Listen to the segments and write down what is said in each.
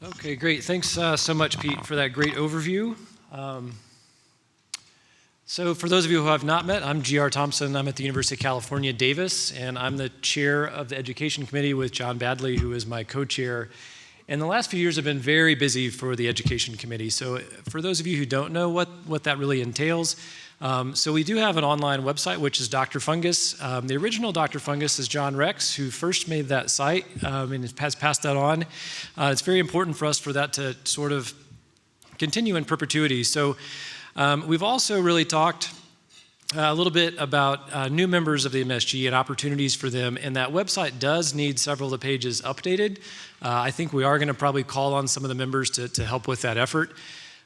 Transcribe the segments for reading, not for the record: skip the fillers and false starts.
Okay, great. Thanks so much, Pete, for that great overview. So for those of you who have not met, I'm G.R. Thompson. I'm at the University of California, Davis, and I'm the chair of the Education Committee with John Badley, who is my co-chair. And the last few years have been very busy for the Education Committee. So for those of you who don't know what that really entails, so we do have an online website, which is Dr. Fungus. The original Dr. Fungus is John Rex, who first made that site and has passed that on. It's very important for us for that to sort of continue in perpetuity. So we've also really talked a little bit about new members of the MSG and opportunities for them, and that website does need several of the pages updated. I think we are going to probably call on some of the members to help with that effort.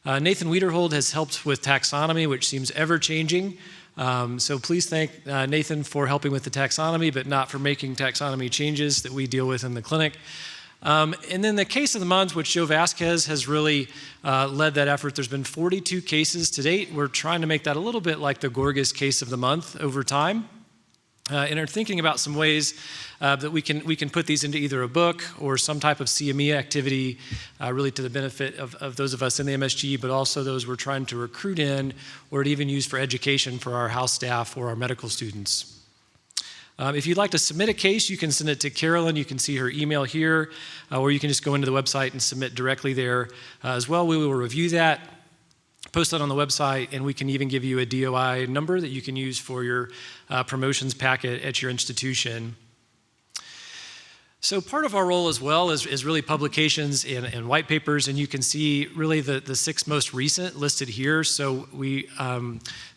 Nathan Wiederhold has helped with taxonomy, which seems ever-changing. So please thank Nathan for helping with the taxonomy, but not for making taxonomy changes that we deal with in the clinic. And then the case of the month, which Joe Vasquez has really led that effort. There's been 42 cases to date. We're trying to make that a little bit like the Gorgas case of the month over time. And are thinking about some ways that we can put these into either a book or some type of CME activity, really to the benefit of those of us in the MSG, but also those we're trying to recruit in or to even use for education for our house staff or our medical students. If you'd like to submit a case, you can send it to Carolyn. You can see her email here, or you can just go into the website and submit directly there as well. We will review that, post that on the website, and we can even give you a DOI number that you can use for your promotions packet at your institution. So part of our role as well is really publications and white papers, and you can see really the 6 most recent listed here. So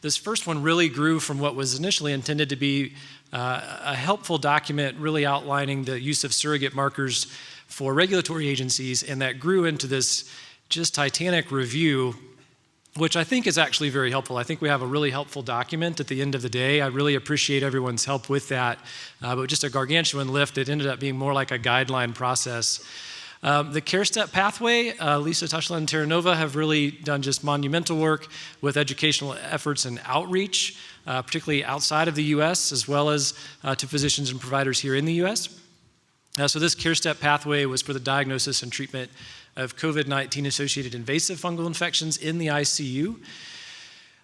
this first one really grew from what was initially intended to be a helpful document really outlining the use of surrogate markers for regulatory agencies, and that grew into this just titanic review, which I think is actually very helpful. I think we have a really helpful document at the end of the day. I really appreciate everyone's help with that, but just a gargantuan lift. It ended up being more like a guideline process. The Care Step pathway, Lisa Tushla and Terranova have really done just monumental work with educational efforts and outreach, particularly outside of the U.S., as well as to physicians and providers here in the U.S. So this Care Step pathway was for the diagnosis and treatment of COVID-19 associated invasive fungal infections in the ICU.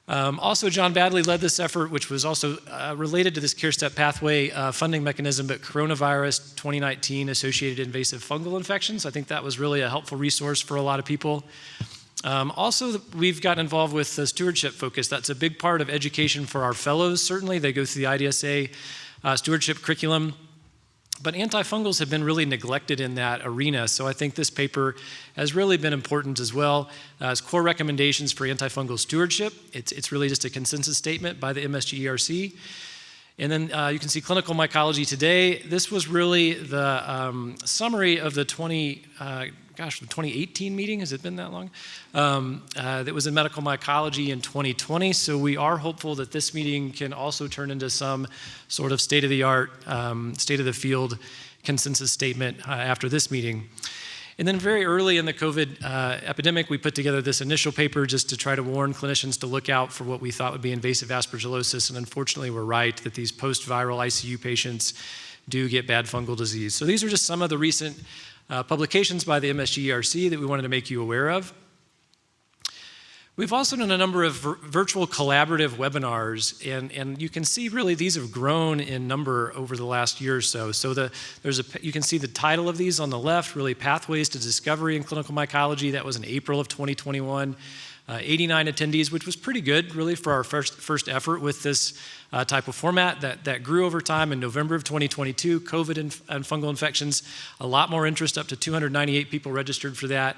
Also, John Badley led this effort, which was also related to this Care Step pathway funding mechanism, but coronavirus 2019 associated invasive fungal infections. I think that was really a helpful resource for a lot of people. Also, we've gotten involved with the stewardship focus. That's a big part of education for our fellows, certainly. They go through the IDSA stewardship curriculum. But antifungals have been really neglected in that arena, so I think this paper has really been important as well as core recommendations for antifungal stewardship. It's really just a consensus statement by the MSGERC. And then you can see clinical mycology today. This was really the summary of the 2018 meeting. Has it been that long? That was in medical mycology in 2020. So we are hopeful that this meeting can also turn into some sort of state-of-the-art, state-of-the-field consensus statement after this meeting. And then very early in the COVID epidemic, we put together this initial paper just to try to warn clinicians to look out for what we thought would be invasive aspergillosis. And unfortunately, we're right that these post-viral ICU patients do get bad fungal disease. So these are just some of the recent publications by the MSGERC that we wanted to make you aware of. We've also done a number of virtual collaborative webinars, and you can see really these have grown in number over the last year or so. So you can see the title of these on the left, really Pathways to Discovery in Clinical Mycology. That was in April of 2021. 89 attendees, which was pretty good really for our first effort with this type of format that grew over time. In November of 2022, COVID and fungal infections, a lot more interest, up to 298 people registered for that.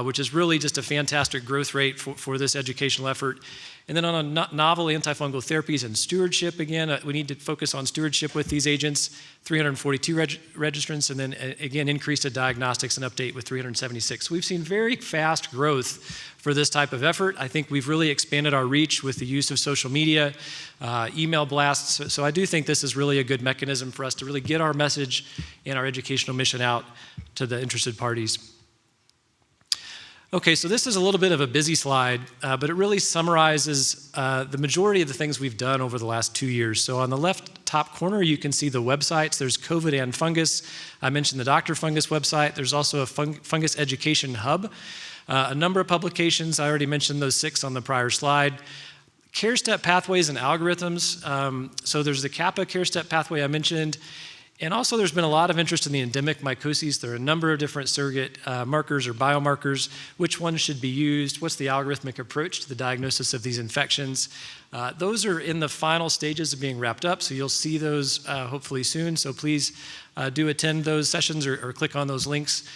Which is really just a fantastic growth rate for this educational effort. And then on novel antifungal therapies and stewardship, again, we need to focus on stewardship with these agents, 342 registrants, and then again, increased to diagnostics and update with 376. So we've seen very fast growth for this type of effort. I think we've really expanded our reach with the use of social media, email blasts. So I do think this is really a good mechanism for us to really get our message and our educational mission out to the interested parties. Okay, so this is a little bit of a busy slide, but it really summarizes the majority of the things we've done over the last 2 years. So on the left top corner, you can see the websites. There's COVID and fungus. I mentioned the Dr. Fungus website. There's also a fungus education hub. A number of publications. I already mentioned those 6 on the prior slide. Care step pathways and algorithms. So there's the Kappa care step pathway I mentioned. And also there's been a lot of interest in the endemic mycoses. There are a number of different surrogate markers or biomarkers. Which ones should be used? What's the algorithmic approach to the diagnosis of these infections? Those are in the final stages of being wrapped up, so you'll see those hopefully soon. So please do attend those sessions or click on those links.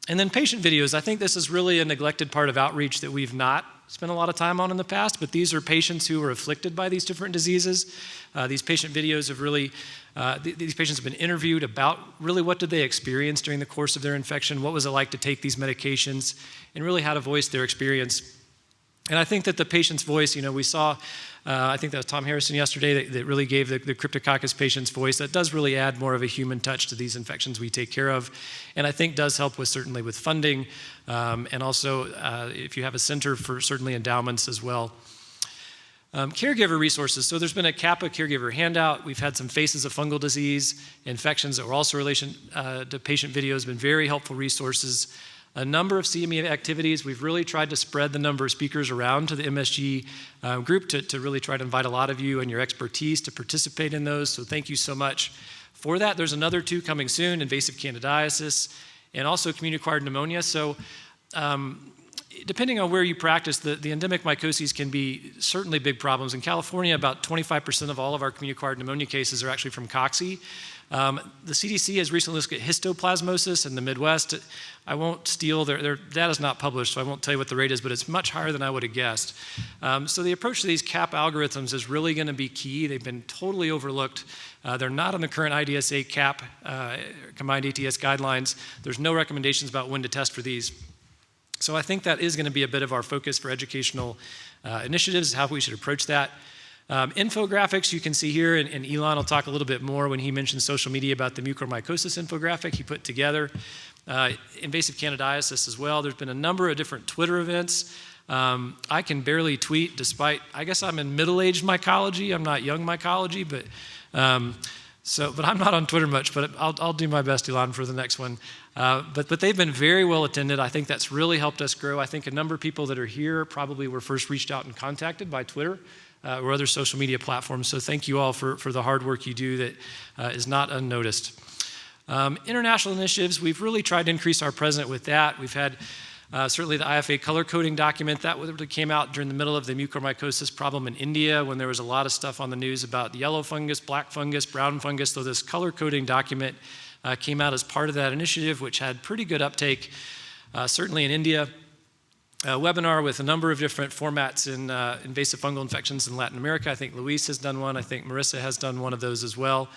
And then patient videos. I think this is really a neglected part of outreach that we've not spent a lot of time on in the past, but these are patients who are afflicted by these different diseases. These patient videos have really, these patients have been interviewed about really what did they experience during the course of their infection, what was it like to take these medications, and really how to voice their experience. And I think that the patient's voice, we saw, I think that was Tom Harrison yesterday that really gave the Cryptococcus patient's voice. That does really add more of a human touch to these infections we take care of, and I think does help certainly with funding, and also if you have a center for certainly endowments as well. Caregiver resources. So there's been a Kappa caregiver handout. We've had some faces of fungal disease, infections that were also relation to patient videos, been very helpful resources. A number of CME activities. We've really tried to spread the number of speakers around to the MSG group to really try to invite a lot of you and your expertise to participate in those. So thank you so much for that. There's another 2 coming soon, invasive candidiasis and also community-acquired pneumonia. So depending on where you practice, the endemic mycoses can be certainly big problems. In California, about 25% of all of our community-acquired pneumonia cases are actually from cocci. The CDC has recently looked at histoplasmosis in the Midwest. I won't steal, their data is not published, so I won't tell you what the rate is, but it's much higher than I would have guessed. So the approach to these CAP algorithms is really going to be key. They've been totally overlooked. They're not on the current IDSA CAP combined ATS guidelines. There's no recommendations about when to test for these. So I think that is going to be a bit of our focus for educational initiatives, how we should approach that. Infographics, you can see here, and Elon will talk a little bit more when he mentions social media about the mucormycosis infographic he put together. Invasive candidiasis as well. There's been a number of different Twitter events. I can barely tweet despite, I guess I'm in middle-aged mycology. I'm not young mycology, but I'm not on Twitter much, but I'll do my best, Elon, for the next one. But they've been very well attended. I think that's really helped us grow. I think a number of people that are here probably were first reached out and contacted by Twitter or other social media platforms. So thank you all for the hard work you do that is not unnoticed. International initiatives, we've really tried to increase our presence with that. We've had certainly the IFA color coding document that came out during the middle of the mucormycosis problem in India when there was a lot of stuff on the news about yellow fungus, black fungus, brown fungus. So this color coding document came out as part of that initiative, which had pretty good uptake, certainly in India. A webinar with a number of different formats in invasive fungal infections in Latin America. I think Luis has done one. I think Marissa has done one of those as well.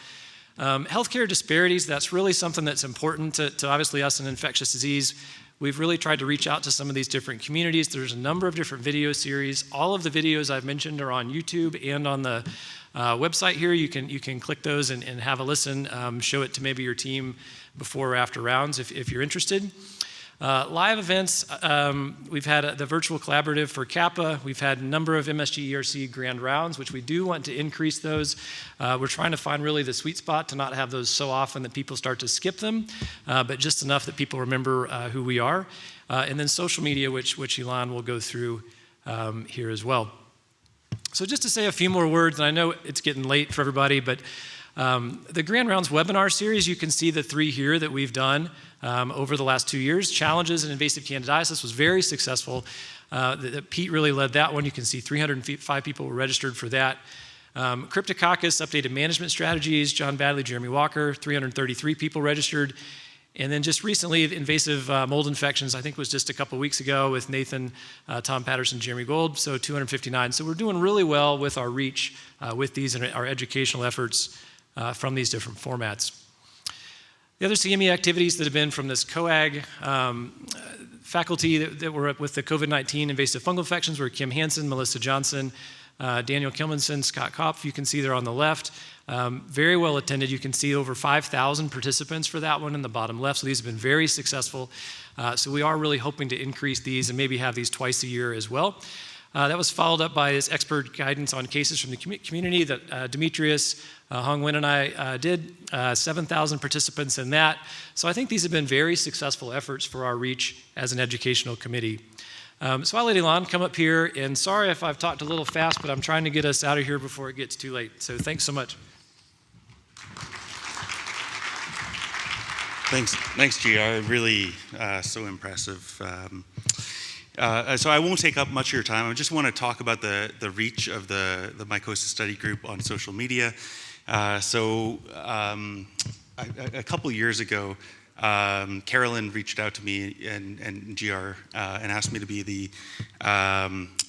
Healthcare disparities, that's really something that's important to obviously us in infectious disease. We've really tried to reach out to some of these different communities. There's a number of different video series. All of the videos I've mentioned are on YouTube and on the website here. You can click those and have a listen, show it to maybe your team before or after rounds if you're interested. Live events, we've had the virtual collaborative for Kappa. We've had a number of MSGERC grand rounds, which we do want to increase those. We're trying to find really the sweet spot to not have those so often that people start to skip them, but just enough that people remember who we are. And then social media, which Elon will go through here as well. So just to say a few more words, and I know it's getting late for everybody, but the Grand Rounds webinar series, you can see the 3 here that we've done over the last 2 years. Challenges in invasive candidiasis was very successful. Pete really led that one. You can see 305 people were registered for that. Cryptococcus, updated management strategies, John Badley, Jeremy Walker, 333 people registered. And then just recently, invasive mold infections, I think was just a couple weeks ago with Nathan, Tom Patterson, Jeremy Gold, so 259. So we're doing really well with our reach with these and our educational efforts from these different formats. The other CME activities that have been from this COAG faculty that were with the COVID-19 invasive fungal infections were Kim Hansen, Melissa Johnson, Daniel Kilmanson, Scott Kopf, you can see there on the left. Very well attended. You can see over 5,000 participants for that one in the bottom left. So these have been very successful. So we are really hoping to increase these and maybe have these twice a year as well. That was followed up by this expert guidance on cases from the community that Demetrius, Hong Wen, and I did. 7,000 participants in that. So I think these have been very successful efforts for our reach as an educational committee. So I'll let Ilan come up here, and sorry if I've talked a little fast, but I'm trying to get us out of here before it gets too late. So thanks so much. Thanks, GR. Really so impressive. So I won't take up much of your time. I just want to talk about the reach of the mycosis study group on social media. A couple years ago, Carolyn reached out to me and GR and asked me to be the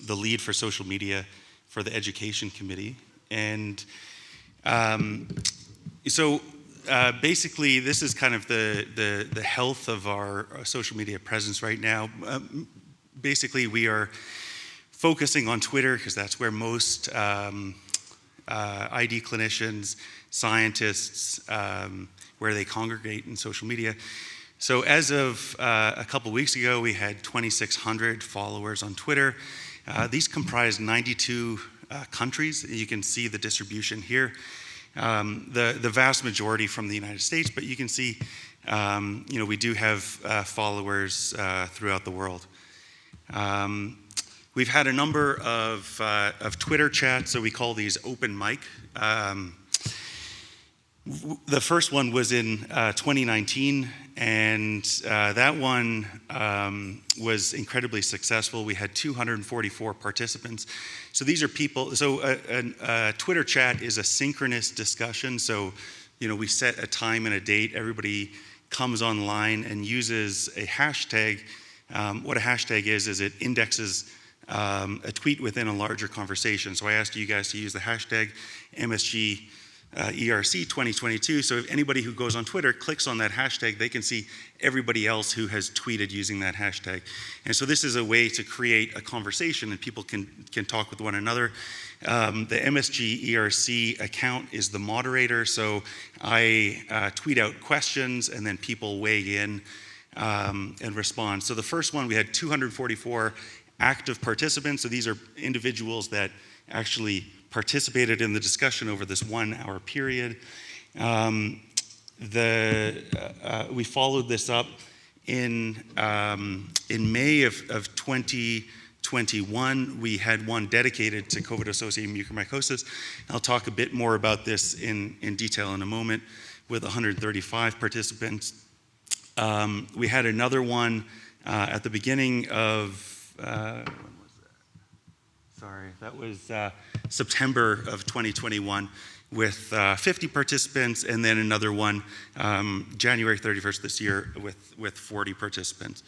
lead for social media for the education committee. And basically, this is kind of the health of our social media presence right now. Basically, we are focusing on Twitter because that's where most ID clinicians, scientists, where they congregate in social media. So as of a couple weeks ago, we had 2,600 followers on Twitter. These comprise 92 countries. You can see the distribution here. The vast majority from the United States, but you can see, we do have followers throughout the world. We've had a number of Twitter chats, so we call these open mic. The first one was in 2019, and that one was incredibly successful. We had 244 participants. So these are people, so a Twitter chat is a synchronous discussion. So, we set a time and a date. Everybody comes online and uses a hashtag. What a hashtag is it indexes a tweet within a larger conversation. So I asked you guys to use the hashtag MSGERC 2022. So if anybody who goes on Twitter clicks on that hashtag, they can see everybody else who has tweeted using that hashtag. And so this is a way to create a conversation and people can talk with one another. The MSGERC account is the moderator. So I tweet out questions and then people weigh in and respond. So the first one, we had 244 active participants. So these are individuals that actually participated in the discussion over this 1 hour period. We followed this up in May of 2021. We had one dedicated to COVID-associated mucormycosis. I'll talk a bit more about this in detail in a moment, with 135 participants. We had another one at the beginning of, when was that? Sorry, that was September of 2021 with 50 participants, and then another one January 31st this year with 40 participants.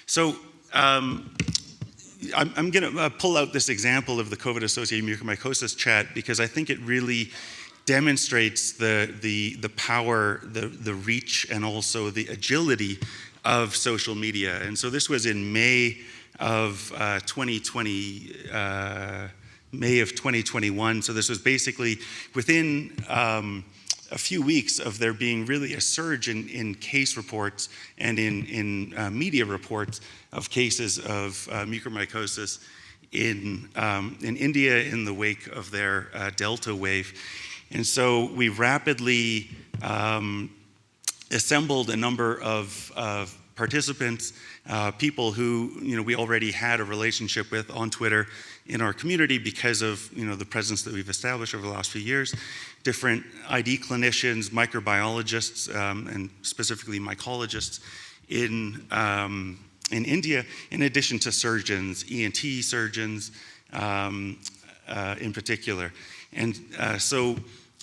So I'm going to pull out this example of the COVID-associated mucormycosis chat because I think it really demonstrates the power, the reach, and also the agility of social media. And so this was in May of 2021. So this was basically within a few weeks of there being really a surge in case reports and in media reports of cases of mucormycosis in India in the wake of their Delta wave. And so we rapidly assembled a number of participants, people who we already had a relationship with on Twitter in our community because of the presence that we've established over the last few years. Different ID clinicians, microbiologists, and specifically mycologists in India, in addition to surgeons, ENT surgeons in particular. And so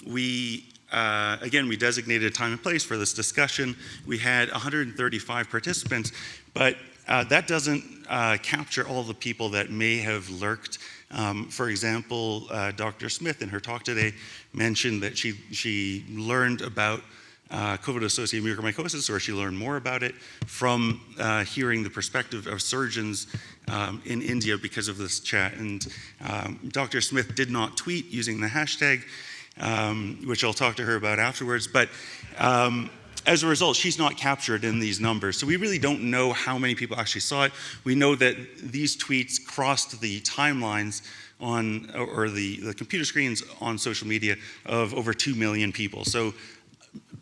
we designated a time and place for this discussion. We had 135 participants, but that doesn't capture all the people that may have lurked. For example, Dr. Smith in her talk today mentioned that she learned about COVID-associated mucormycosis, or she learned more about it from hearing the perspective of surgeons in India because of this chat. And Dr. Smith did not tweet using the hashtag, which I'll talk to her about afterwards. But as a result, she's not captured in these numbers. So we really don't know how many people actually saw it. We know that these tweets crossed the timelines on, or the computer screens on social media of over 2 million people. So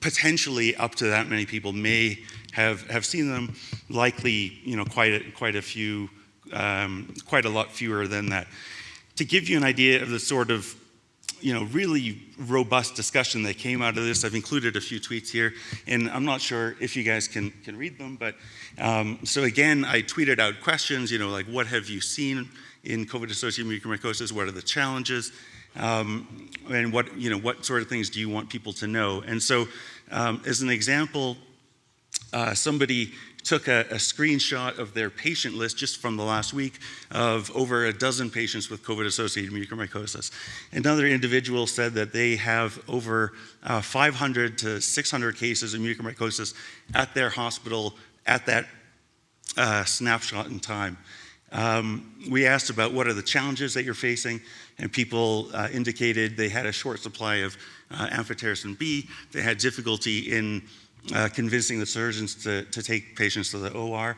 potentially up to that many people may have seen them. Likely, quite a lot fewer than that. To give you an idea of the sort of really robust discussion that came out of this, I've included a few tweets here, and I'm not sure if you guys can read them, but so again, I tweeted out questions, like what have you seen in COVID-associated mucormycosis? What are the challenges? And what sort of things do you want people to know? And so, as an example, somebody took a screenshot of their patient list just from the last week of over a dozen patients with COVID-associated mucormycosis. Another individual said that they have over 500 to 600 cases of mucormycosis at their hospital at that snapshot in time. We asked about what are the challenges that you're facing, and people indicated they had a short supply of amphotericin B. They had difficulty in convincing the surgeons to take patients to the OR,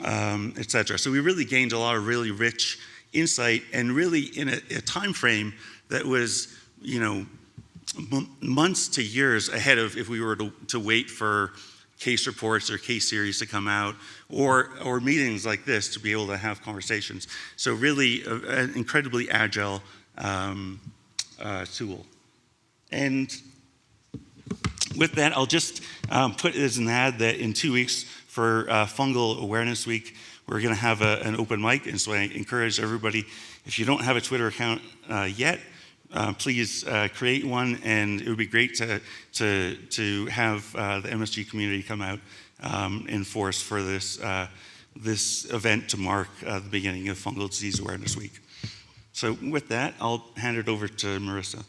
et cetera. So we really gained a lot of really rich insight, and really in a time frame that was, months to years ahead of if we were to wait for case reports or case series to come out, or meetings like this to be able to have conversations. So really an incredibly agile tool. And with that, I'll just put as an ad that in 2 weeks for Fungal Awareness Week, we're going to have an open mic. And so I encourage everybody, if you don't have a Twitter account yet, please create one. And it would be great to have the MSG community come out in force for this event to mark the beginning of Fungal Disease Awareness Week. So with that, I'll hand it over to Marissa.